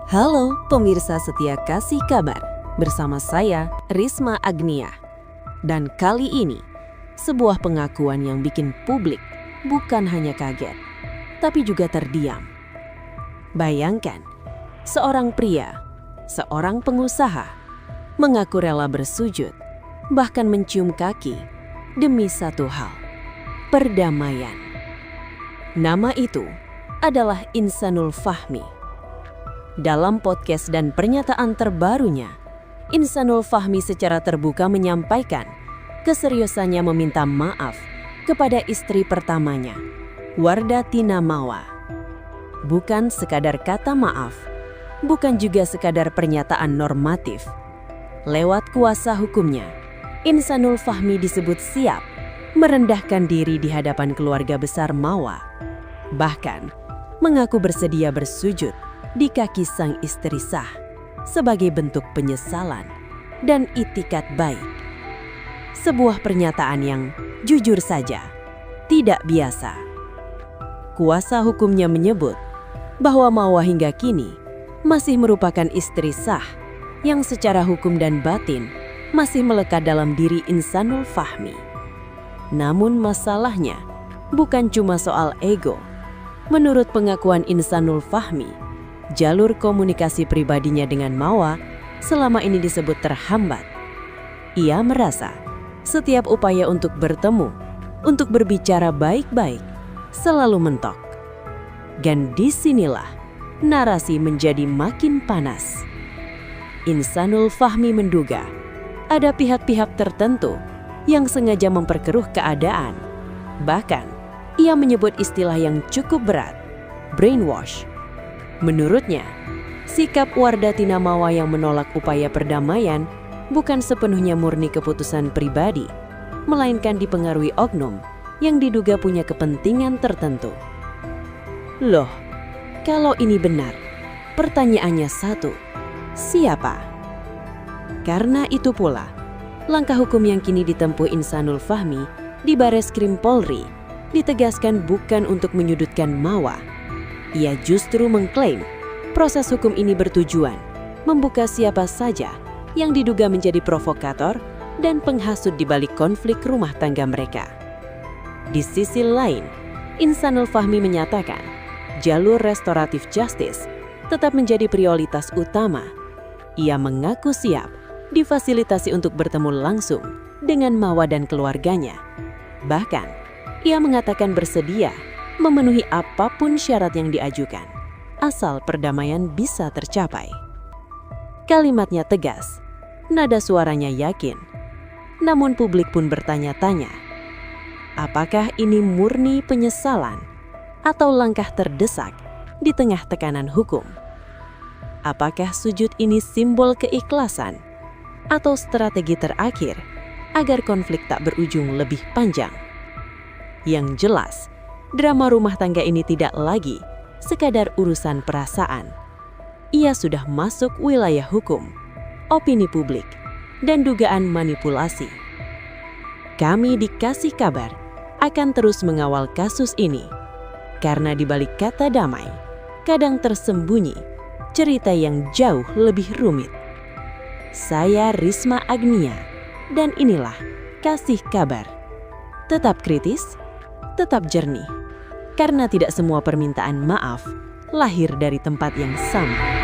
Halo pemirsa setia Kasih Kabar, bersama saya Risma Agnia. Dan kali ini, sebuah pengakuan yang bikin publik bukan hanya kaget, tapi juga terdiam. Bayangkan, seorang pria, seorang pengusaha, mengaku rela bersujud, bahkan mencium kaki, demi satu hal, perdamaian. Nama itu adalah Insanul Fahmi. Dalam podcast dan pernyataan terbarunya, Insanul Fahmi secara terbuka menyampaikan keseriusannya meminta maaf kepada istri pertamanya, Wardah Tina Mawa. Bukan sekadar kata maaf, bukan juga sekadar pernyataan normatif. Lewat kuasa hukumnya, Insanul Fahmi disebut siap merendahkan diri di hadapan keluarga besar Mawa. Bahkan, mengaku bersedia bersujud di kaki sang istri sah sebagai bentuk penyesalan dan itikat baik. Sebuah pernyataan yang jujur saja tidak biasa. Kuasa hukumnya menyebut bahwa Mawa hingga kini masih merupakan istri sah yang secara hukum dan batin masih melekat dalam diri Insanul Fahmi. Namun masalahnya bukan cuma soal ego. Menurut pengakuan Insanul Fahmi, jalur komunikasi pribadinya dengan Mawa selama ini disebut terhambat. Ia merasa setiap upaya untuk bertemu, untuk berbicara baik-baik, selalu mentok. Dan disinilah narasi menjadi makin panas. Insanul Fahmi menduga ada pihak-pihak tertentu yang sengaja memperkeruh keadaan. Bahkan, ia menyebut istilah yang cukup berat, brainwash. Menurutnya, sikap Wardah Tina Mawa yang menolak upaya perdamaian bukan sepenuhnya murni keputusan pribadi, melainkan dipengaruhi oknum yang diduga punya kepentingan tertentu. Loh, kalau ini benar, pertanyaannya satu, siapa? Karena itu pula, langkah hukum yang kini ditempuh Insanul Fahmi di Bareskrim Polri ditegaskan bukan untuk menyudutkan Mawa. Ia justru mengklaim proses hukum ini bertujuan membuka siapa saja yang diduga menjadi provokator dan penghasut di balik konflik rumah tangga mereka. Di sisi lain, Insanul Fahmi menyatakan jalur restoratif justice tetap menjadi prioritas utama. Ia mengaku siap difasilitasi untuk bertemu langsung dengan Mawa dan keluarganya. Bahkan, ia mengatakan bersedia memenuhi apapun syarat yang diajukan, asal perdamaian bisa tercapai. Kalimatnya tegas, nada suaranya yakin. Namun publik pun bertanya-tanya, apakah ini murni penyesalan atau langkah terdesak di tengah tekanan hukum? Apakah sujud ini simbol keikhlasan atau strategi terakhir agar konflik tak berujung lebih panjang? Yang jelas, drama rumah tangga ini tidak lagi sekadar urusan perasaan. Ia sudah masuk wilayah hukum, opini publik, dan dugaan manipulasi. Kami di Kasih Kabar akan terus mengawal kasus ini, karena di balik kata damai, kadang tersembunyi cerita yang jauh lebih rumit. Saya Risma Agnia, dan inilah Kasih Kabar. Tetap kritis, tetap jernih, karena tidak semua permintaan maaf lahir dari tempat yang sama.